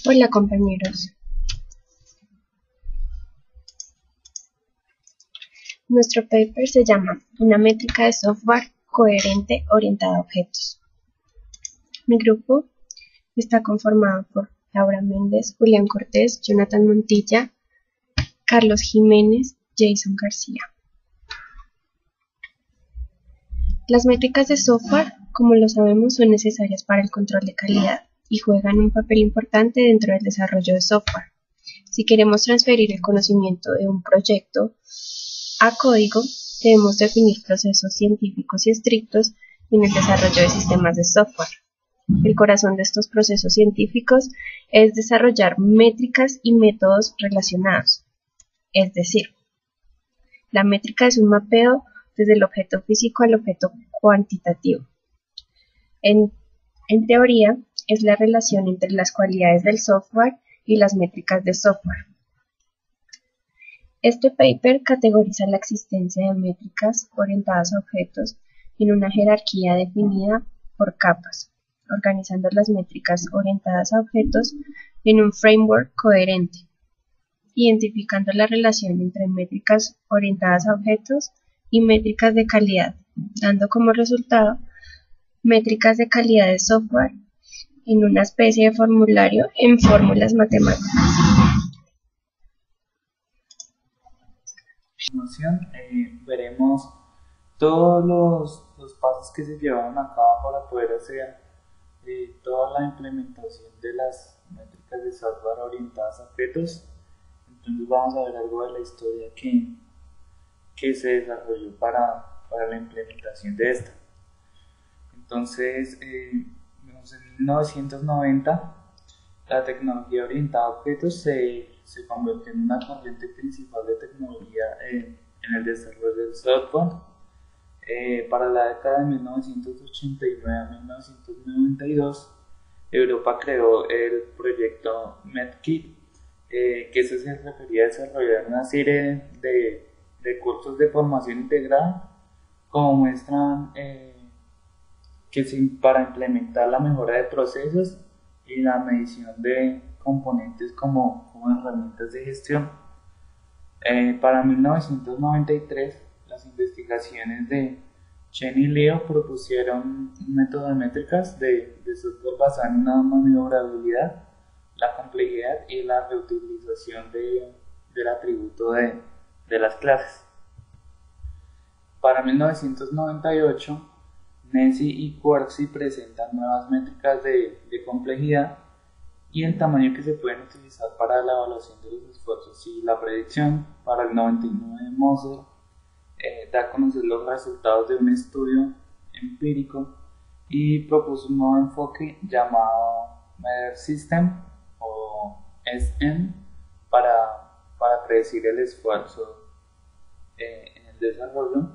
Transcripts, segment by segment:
Hola compañeros, nuestro paper se llama Una métrica de software coherente orientada a objetos. Mi grupo está conformado por Laura Méndez, Julián Cortés, Jonathan Montilla, Carlos Jiménez, Jason García. Las métricas de software, como lo sabemos, son necesarias para el control de calidad y juegan un papel importante dentro del desarrollo de software. Si queremos transferir el conocimiento de un proyecto a código, debemos definir procesos científicos y estrictos en el desarrollo de sistemas de software. El corazón de estos procesos científicos es desarrollar métricas y métodos relacionados. Es decir, la métrica es un mapeo desde el objeto físico al objeto cuantitativo. En teoría, es la relación entre las cualidades del software y las métricas de software. Este paper categoriza la existencia de métricas orientadas a objetos en una jerarquía definida por capas, organizando las métricas orientadas a objetos en un framework coherente, identificando la relación entre métricas orientadas a objetos y métricas de calidad, dando como resultado métricas de calidad de software en una especie de formulario en fórmulas matemáticas. A continuación veremos todos los pasos que se llevaron a cabo para poder hacer toda la implementación de las métricas de software orientadas a objetos. Entonces vamos a ver algo de la historia que se desarrolló para la implementación de esta. Entonces, en 1990, la tecnología orientada a objetos se convirtió en una corriente principal de tecnología en el desarrollo del software. Para la década de 1989 a 1992, Europa creó el proyecto Medkit, que eso se refería a desarrollar una serie de cursos de formación integrada, como muestran para implementar la mejora de procesos y la medición de componentes como herramientas de gestión. Para 1993, las investigaciones de Chen y Leo propusieron un método de métricas de software basado en la maniobrabilidad, la complejidad y la reutilización del atributo de las clases. Para 1998, Nancy y Quartzy presentan nuevas métricas de complejidad y el tamaño que se pueden utilizar para la evaluación de los esfuerzos y la predicción. Para el 99, Moser da a conocer los resultados de un estudio empírico y propuso un nuevo enfoque llamado Measure System o SM para predecir el esfuerzo en el desarrollo.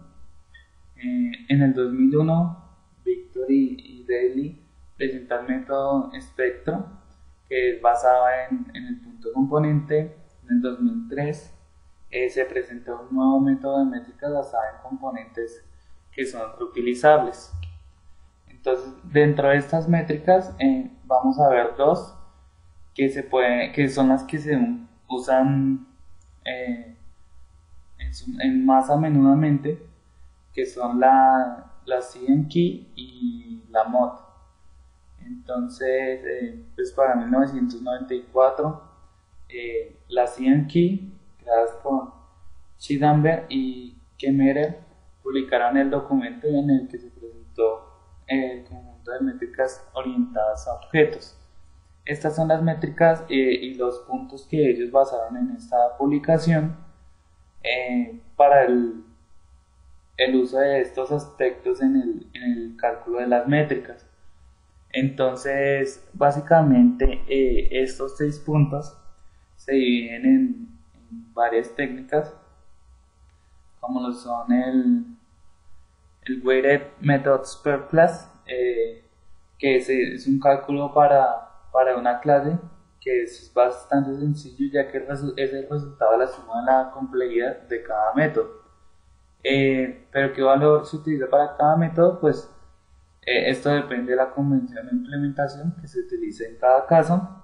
En el 2001, Victor y Daly presentan el método Spectro, que es basado en el punto componente. En el 2003 se presentó un nuevo método de métricas basado en componentes que son reutilizables. Entonces, dentro de estas métricas vamos a ver dos que son las que se usan más a menudamente, que son la CN Key y la MOD. Entonces, pues para 1994, la CN Key, creadas por Schindler y Kemmerer, publicaron el documento en el que se presentó el conjunto de métricas orientadas a objetos. Estas son las métricas y los puntos que ellos basaron en esta publicación para el uso de estos aspectos en el cálculo de las métricas. Entonces, básicamente, estos 6 puntos se dividen en varias técnicas, como lo son el Weighted Methods per Class, que es un cálculo para una clase que es bastante sencillo, ya que es el resultado de la suma de la complejidad de cada método. Pero qué valor se utiliza para cada método, pues esto depende de la convención de implementación que se utilice en cada caso.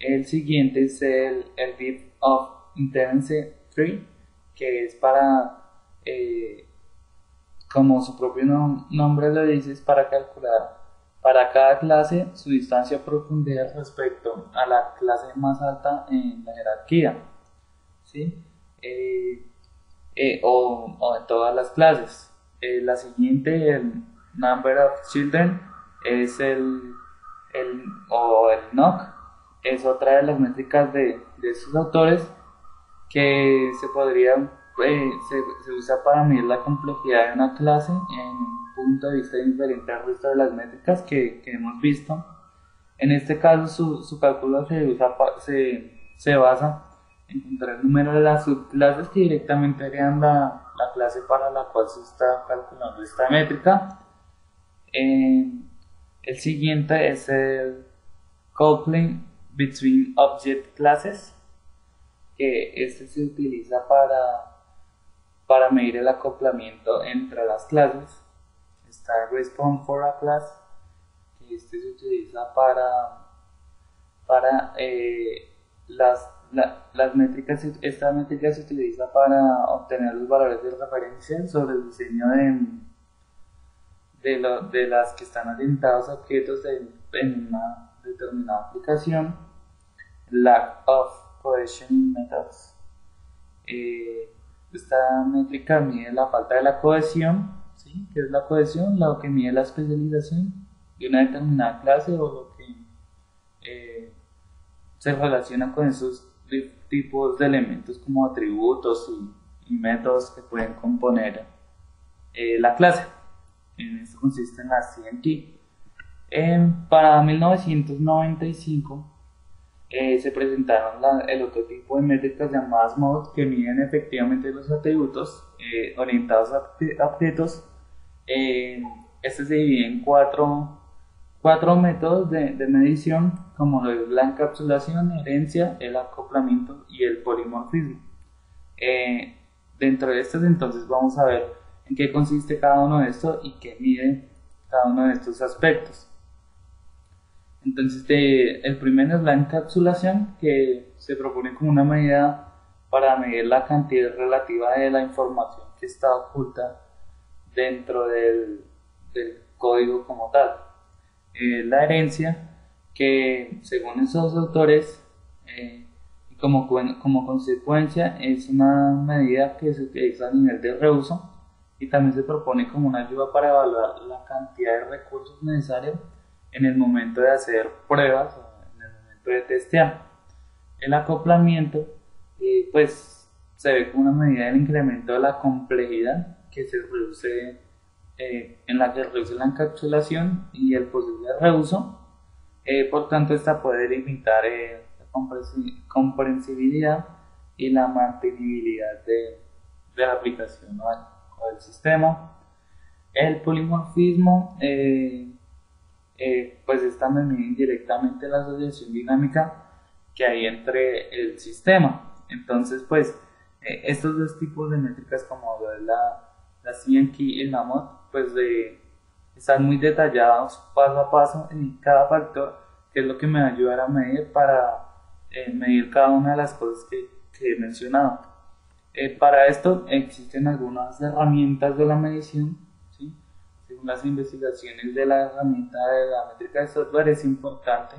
El siguiente es el Bit of Interest Tree, que es para, como su propio nombre lo dice, es para calcular para cada clase su distancia o profundidad respecto a la clase más alta en la jerarquía, ¿sí? O en todas las clases. La siguiente, el Number of Children, es el NOC, es otra de las métricas de estos autores que se usa para medir la complejidad de una clase en un punto de vista diferente al resto de las métricas que hemos visto. En este caso su cálculo se basa en encontrar el número de las subclases que directamente harían la clase para la cual se está calculando esta métrica. El siguiente es el Coupling Between Object Classes, que este se utiliza para medir el acoplamiento entre las clases. Está el Response for a Class, que este se utiliza para las métricas. Esta métrica se utiliza para obtener los valores de referencia sobre el diseño de las que están orientados a objetos en una determinada aplicación. Lack of Cohesion Methods. Esta métrica mide la falta de la cohesión, ¿sí? ¿Qué es la cohesión? Lo que mide la especialización de una determinada clase o lo que se relaciona con esos tipos de elementos como atributos y métodos que pueden componer la clase. En esto consiste en la CNT. Para 1995 se presentaron el otro tipo de métricas llamadas MOD, que miden efectivamente los atributos orientados a objetos. Este se divide en cuatro métodos de medición, como lo es la encapsulación, herencia, el acoplamiento y el polimorfismo. Dentro de estos, entonces, vamos a ver en qué consiste cada uno de estos y qué mide cada uno de estos aspectos. Entonces, el primero es la encapsulación, que se propone como una medida para medir la cantidad relativa de la información que está oculta dentro del código como tal. La herencia, que según esos autores, como consecuencia, es una medida que se utiliza a nivel de reuso y también se propone como una ayuda para evaluar la cantidad de recursos necesarios en el momento de hacer pruebas o en el momento de testear. El acoplamiento pues se ve como una medida del incremento de la complejidad que se reduce, en la que reduce la encapsulación y el posible reuso. Por tanto, esta puede limitar la comprensibilidad y la mantenibilidad de la aplicación o del sistema. El polimorfismo, pues esta me mide indirectamente la asociación dinámica que hay entre el sistema. Entonces, pues estos dos tipos de métricas, como lo de la CNT y la MOD, pues están muy detallados paso a paso en cada factor, que es lo que me va a ayudar a medir para medir cada una de las cosas que he mencionado. Para esto existen algunas herramientas de la medición, ¿sí? Según las investigaciones de la herramienta de la métrica de software, es importante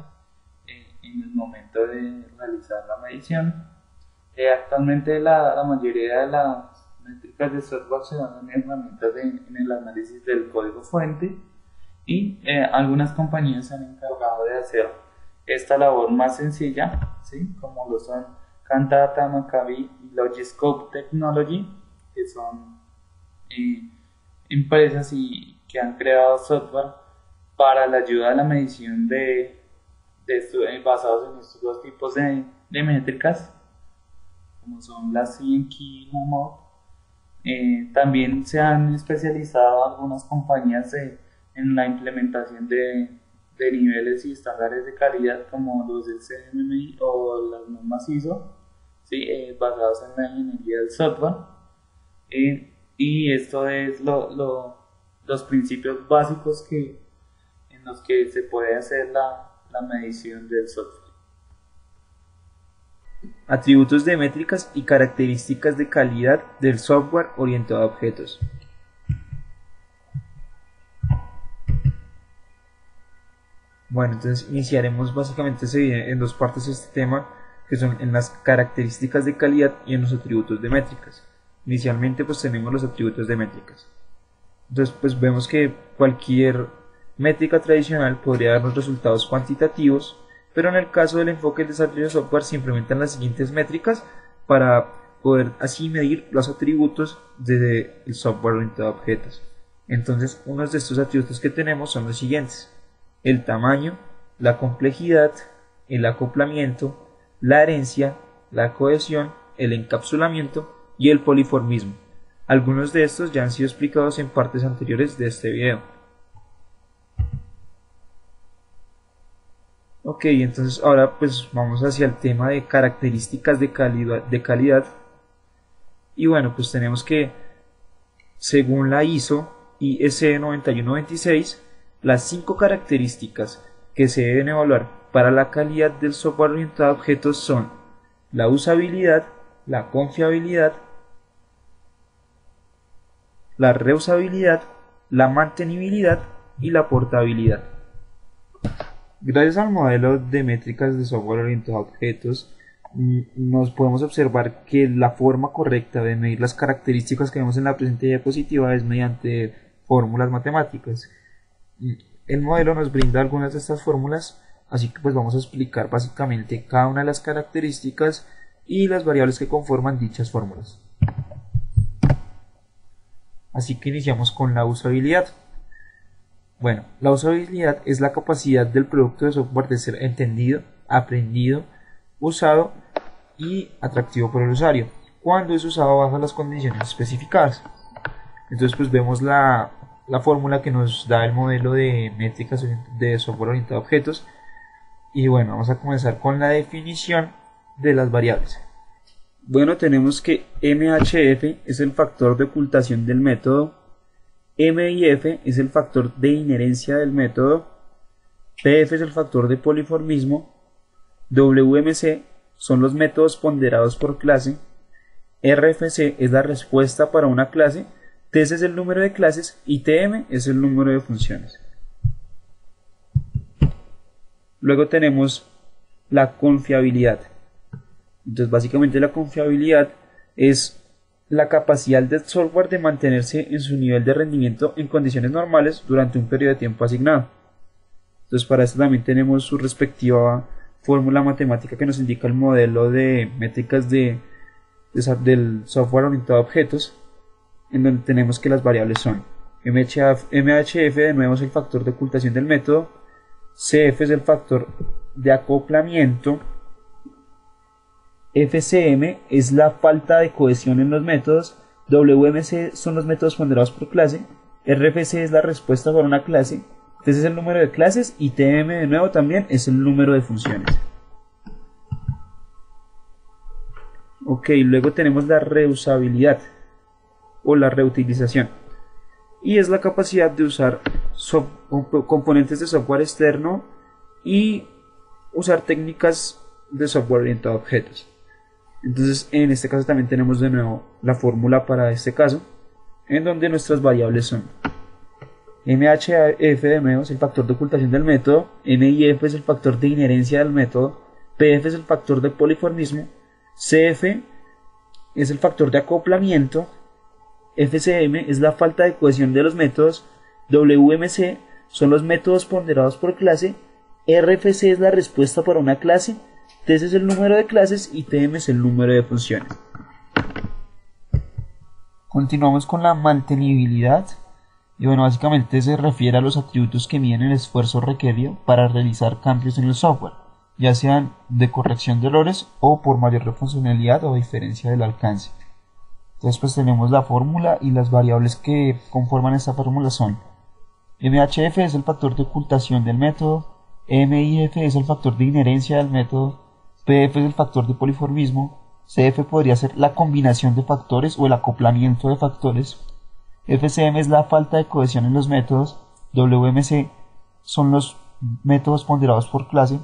en el momento de realizar la medición. Actualmente la mayoría de las métricas de software se dan en herramientas en el análisis del código fuente, y algunas compañías se han encargado de hacer esta labor más sencilla, ¿sí? Como lo son Cantata, Maccabi y Logiscope Technology, que son empresas que han creado software para la ayuda a la medición basados en estos dos tipos de métricas, como son la CNT y la MOD. También se han especializado algunas compañías en la implementación de niveles y estándares de calidad, como los del CMMI o las normas ISO, ¿sí? Basados en la ingeniería del software. Y esto es los principios básicos en los que se puede hacer la medición del software. Atributos de métricas y características de calidad del software orientado a objetos. Bueno, entonces iniciaremos básicamente en dos partes este tema, que son en las características de calidad y en los atributos de métricas. Inicialmente pues tenemos los atributos de métricas. Entonces pues vemos que cualquier métrica tradicional podría darnos resultados cuantitativos, pero en el caso del enfoque del desarrollo de software se implementan las siguientes métricas para poder así medir los atributos del software orientado a objetos. Entonces unos de estos atributos que tenemos son los siguientes: el tamaño, la complejidad, el acoplamiento, la herencia, la cohesión, el encapsulamiento y el poliformismo. Algunos de estos ya han sido explicados en partes anteriores de este video. Ok, entonces ahora pues vamos hacia el tema de características de calidad. Y bueno, pues tenemos que, según la ISO IEC 9126, las 5 características que se deben evaluar para la calidad del software orientado a objetos son la usabilidad, la confiabilidad, la reusabilidad, la mantenibilidad y la portabilidad. Gracias al modelo de métricas de software orientado a objetos, nos podemos observar que la forma correcta de medir las características que vemos en la presente diapositiva es mediante fórmulas matemáticas. El modelo nos brinda algunas de estas fórmulas, así que pues vamos a explicar básicamente cada una de las características y las variables que conforman dichas fórmulas. Así que iniciamos con la usabilidad. Bueno, la usabilidad es la capacidad del producto de software de ser entendido, aprendido, usado y atractivo por el usuario, cuando es usado bajo las condiciones especificadas. Entonces pues vemos la fórmula que nos da el modelo de métricas de software orientado a objetos. Y bueno, vamos a comenzar con la definición de las variables. Bueno, tenemos que MHF es el factor de ocultación del método, MIF es el factor de inherencia del método, PF es el factor de poliformismo, WMC son los métodos ponderados por clase, RFC es la respuesta para una clase, TS es el número de clases y TM es el número de funciones. Luego tenemos la confiabilidad. Entonces básicamente la confiabilidad es la capacidad del software de mantenerse en su nivel de rendimiento en condiciones normales durante un periodo de tiempo asignado. Entonces para esto también tenemos su respectiva fórmula matemática que nos indica el modelo de métricas del software orientado a objetos, en donde tenemos que las variables son MHF de nuevo es el factor de ocultación del método, CF es el factor de acoplamiento, FCM es la falta de cohesión en los métodos, WMC son los métodos ponderados por clase, RFC es la respuesta para una clase, TS es el número de clases y TM de nuevo también es el número de funciones. Ok, luego tenemos la reusabilidad o la reutilización, y es la capacidad de usar componentes de software externo y usar técnicas de software orientado a objetos. Entonces en este caso también tenemos de nuevo la fórmula para este caso, en donde nuestras variables son MHF de nuevo es el factor de ocultación del método, MIF es el factor de inherencia del método, PF es el factor de poliformismo, CF es el factor de acoplamiento, FCM es la falta de cohesión de los métodos, WMC son los métodos ponderados por clase, RFC es la respuesta para una clase, TS es el número de clases y TM es el número de funciones. Continuamos con la mantenibilidad. Y bueno, básicamente se refiere a los atributos que miden el esfuerzo requerido para realizar cambios en el software, ya sean de corrección de errores o por mayor funcionalidad o diferencia del alcance. Entonces pues tenemos la fórmula y las variables que conforman esta fórmula son MHF es el factor de ocultación del método, MIF es el factor de inherencia del método, PF es el factor de poliformismo, CF podría ser la combinación de factores o el acoplamiento de factores, FCM es la falta de cohesión en los métodos, WMC son los métodos ponderados por clase,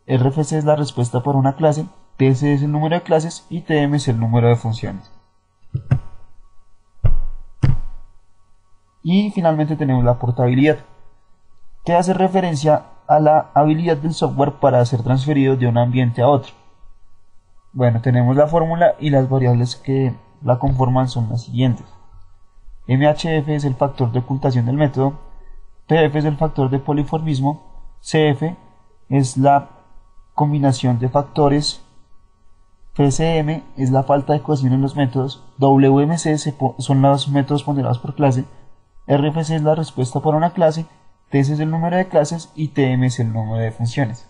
RFC es la respuesta para una clase TS es el número de clases y TM es el número de funciones. Y finalmente tenemos la portabilidad, que hace referencia a la habilidad del software para ser transferido de un ambiente a otro. Bueno, tenemos la fórmula y las variables que la conforman son las siguientes. MHF es el factor de ocultación del método, PF es el factor de poliformismo, CF es la combinación de factores, PCM es la falta de cohesión en los métodos, WMC son los métodos ponderados por clase, RFC es la respuesta para una clase, TS es el número de clases y TM es el número de funciones.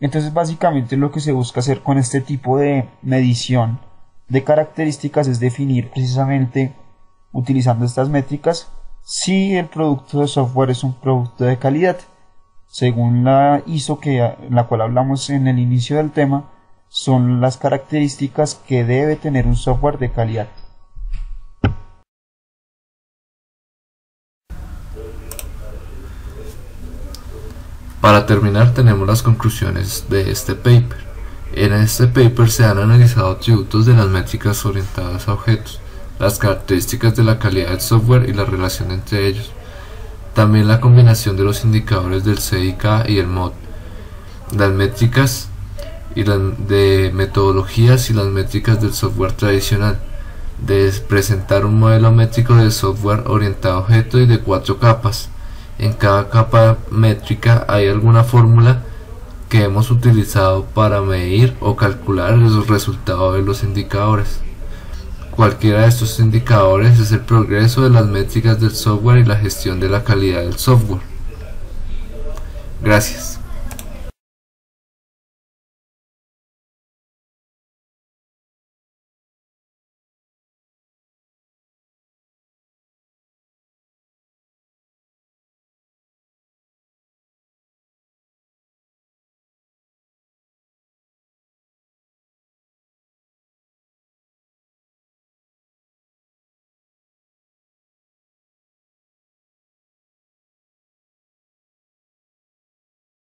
Entonces básicamente lo que se busca hacer con este tipo de medición de características es definir precisamente, utilizando estas métricas, si el producto de software es un producto de calidad. Según la ISO, la cual hablamos en el inicio del tema, son las características que debe tener un software de calidad. Para terminar, tenemos las conclusiones de este paper. En este paper se han analizado atributos de las métricas orientadas a objetos, las características de la calidad del software y la relación entre ellos. También la combinación de los indicadores del CIK y el MOD, las métricas y de metodologías y las métricas del software tradicional, de presentar un modelo métrico de software orientado a objeto y de 4 capas. En cada capa métrica hay alguna fórmula que hemos utilizado para medir o calcular los resultados de los indicadores. Cualquiera de estos indicadores es el progreso de las métricas del software y la gestión de la calidad del software. Gracias.